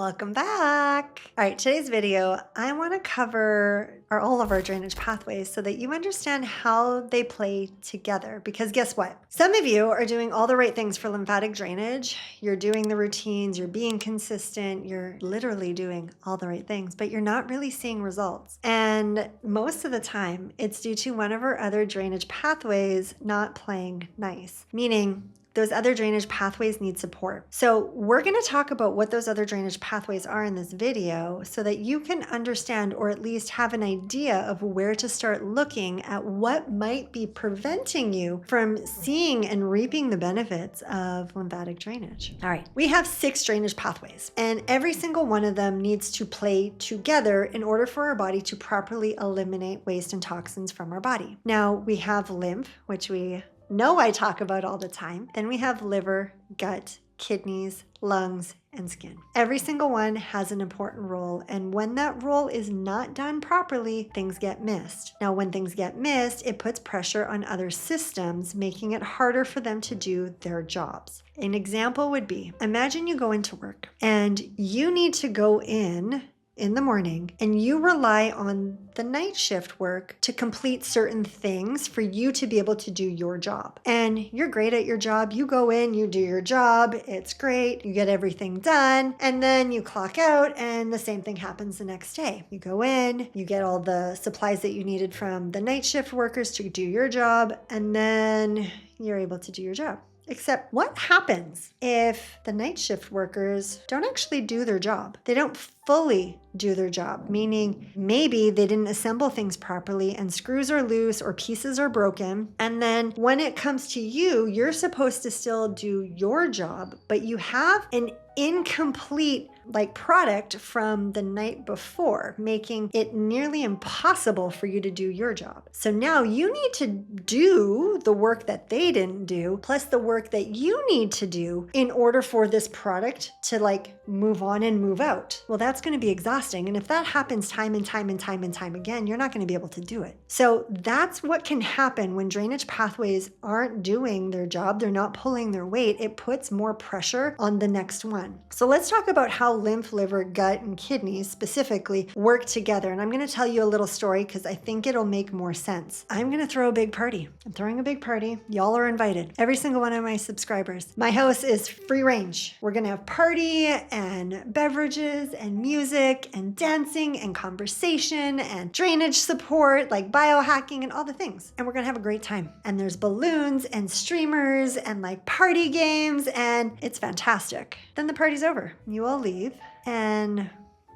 Welcome back. All right, today's video, I want to cover all of our drainage pathways so that you understand how they play together. Because guess what? Some of you are doing all the right things for lymphatic drainage. You're doing the routines, you're being consistent, you're literally doing all the right things, but you're not really seeing results. And most of the time, it's due to one of our other drainage pathways not playing nice, meaning those other drainage pathways need support. So we're going to talk about what those other drainage pathways are in this video so that you can understand, or at least have an idea of where to start looking at what might be preventing you from seeing and reaping the benefits of lymphatic drainage. All right, we have 6 drainage pathways, and every single one of them needs to play together in order for our body to properly eliminate waste and toxins from our body. Now, we have lymph, which we know I talk about all the time. Then we have liver, gut, kidneys, lungs, and skin. Every single one has an important role, and when that role is not done properly, things get missed. Now, when things get missed, it puts pressure on other systems, making it harder for them to do their jobs. An example would be, imagine you go into work and you need to go in the morning and you rely on the night shift work to complete certain things for you to be able to do your job. And you're great at your job. You go in, you do your job. It's great. You get everything done. And then you clock out and the same thing happens the next day. You go in, you get all the supplies that you needed from the night shift workers to do your job. And then you're able to do your job. Except what happens if the night shift workers don't actually do their job? They don't fully do their job, meaning maybe they didn't assemble things properly and screws are loose or pieces are broken. And then when it comes to you, you're supposed to still do your job, but you have an incomplete product from the night before, making it nearly impossible for you to do your job. So now you need to do the work that they didn't do, plus the work that you need to do in order for this product to move on and move out. Well, that's going to be exhausting. And if that happens time and time and time and time again, you're not going to be able to do it. So that's what can happen when drainage pathways aren't doing their job. They're not pulling their weight. It puts more pressure on the next one. So let's talk about how lymph, liver, gut, and kidneys specifically work together. And I'm going to tell you a little story because I think it'll make more sense. I'm going to throw a big party. I'm throwing a big party. Y'all are invited. Every single one of my subscribers. My house is free range. We're going to have party and beverages and music and dancing and conversation and drainage support, like biohacking and all the things. And we're going to have a great time. And there's balloons and streamers and party games, and it's fantastic. Then the party's over. You all leave, and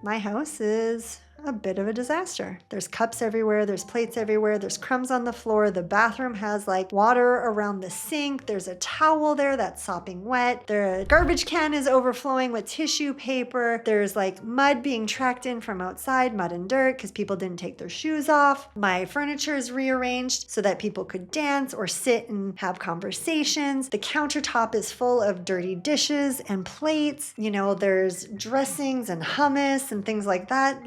my house is a bit of a disaster. There's cups everywhere, there's plates everywhere, there's crumbs on the floor. The bathroom has water around the sink. There's a towel there that's sopping wet. The garbage can is overflowing with tissue paper. There's mud being tracked in from outside, mud and dirt because people didn't take their shoes off. My furniture is rearranged so that people could dance or sit and have conversations. The countertop is full of dirty dishes and plates. There's dressings and hummus and things like that,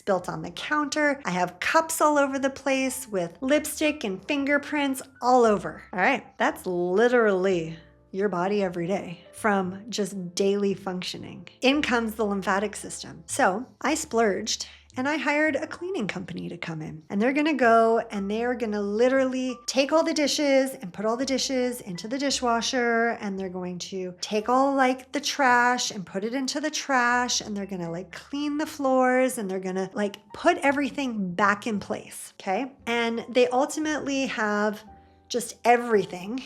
spilt on the counter. I have cups all over the place with lipstick and fingerprints all over. All right, that's literally your body every day from just daily functioning. In comes the lymphatic system. So I splurged and I hired a cleaning company to come in, and they're gonna go and they're gonna literally take all the dishes and put all the dishes into the dishwasher, and they're going to take all the trash and put it into the trash, and they're gonna clean the floors, and they're gonna put everything back in place, okay? And they ultimately have just everything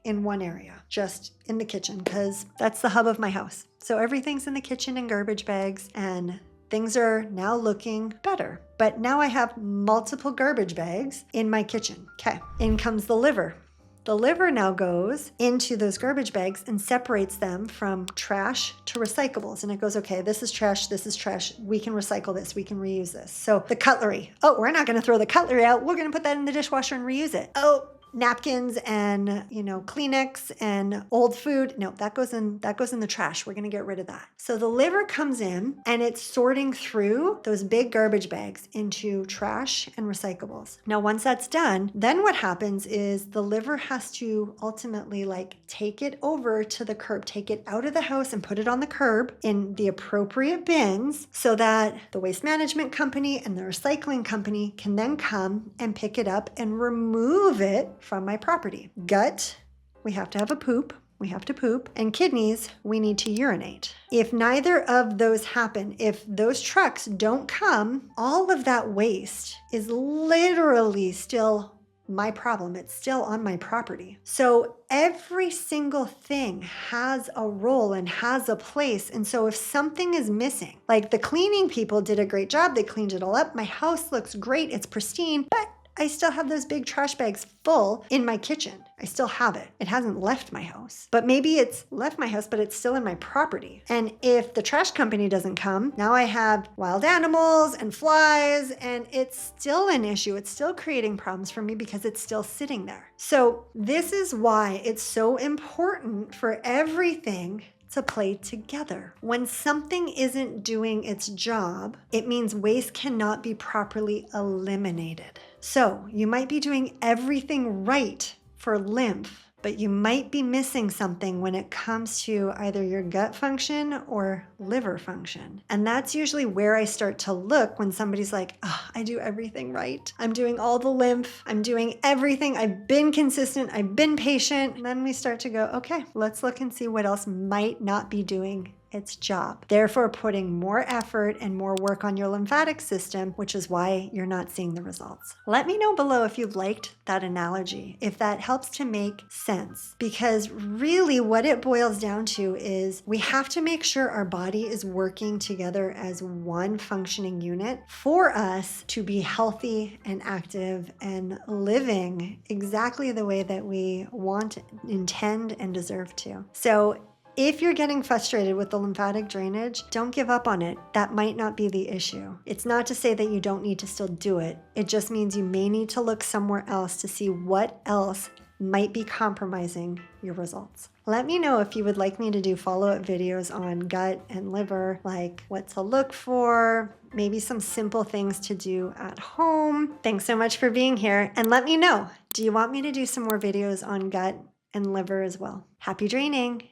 in one area, just in the kitchen, because that's the hub of my house. So everything's in the kitchen in garbage bags, and things are now looking better. But now I have multiple garbage bags in my kitchen. Okay, in comes the liver. The liver now goes into those garbage bags and separates them from trash to recyclables. And it goes, okay, this is trash, we can recycle this, we can reuse this. So the cutlery, oh, we're not gonna throw the cutlery out, we're gonna put that in the dishwasher and reuse it. Oh, napkins and, Kleenex and old food. No, that goes in the trash. We're going to get rid of that. So the liver comes in and it's sorting through those big garbage bags into trash and recyclables. Now, once that's done, then what happens is the liver has to ultimately take it over to the curb, take it out of the house and put it on the curb in the appropriate bins so that the waste management company and the recycling company can then come and pick it up and remove it from my property. Gut, we have to have a poop. We have to poop. And kidneys, we need to urinate. If neither of those happen, if those trucks don't come, all of that waste is literally still my problem. It's still on my property. So every single thing has a role and has a place. And so if something is missing, like the cleaning people did a great job, they cleaned it all up. My house looks great. It's pristine, but I still have those big trash bags full in my kitchen. I still have it. It hasn't left my house. But maybe it's left my house, but it's still in my property. And if the trash company doesn't come, now I have wild animals and flies, and it's still an issue. It's still creating problems for me because it's still sitting there. So this is why it's so important for everything to play together. When something isn't doing its job, it means waste cannot be properly eliminated. So you might be doing everything right for lymph, but you might be missing something when it comes to either your gut function or liver function. And that's usually where I start to look when somebody's like, oh, I do everything right. I'm doing all the lymph. I'm doing everything. I've been consistent. I've been patient. And then we start to go, okay, let's look and see what else might not be doing its job. Therefore, putting more effort and more work on your lymphatic system, which is why you're not seeing the results. Let me know below if you liked that analogy, if that helps to make sense, because really what it boils down to is we have to make sure our body is working together as one functioning unit for us to be healthy and active and living exactly the way that we want, intend, and deserve to. So if you're getting frustrated with the lymphatic drainage, don't give up on it. That might not be the issue. It's not to say that you don't need to still do it. It just means you may need to look somewhere else to see what else might be compromising your results. Let me know if you would like me to do follow-up videos on gut and liver, like what to look for, maybe some simple things to do at home. Thanks so much for being here. And let me know, do you want me to do some more videos on gut and liver as well? Happy draining.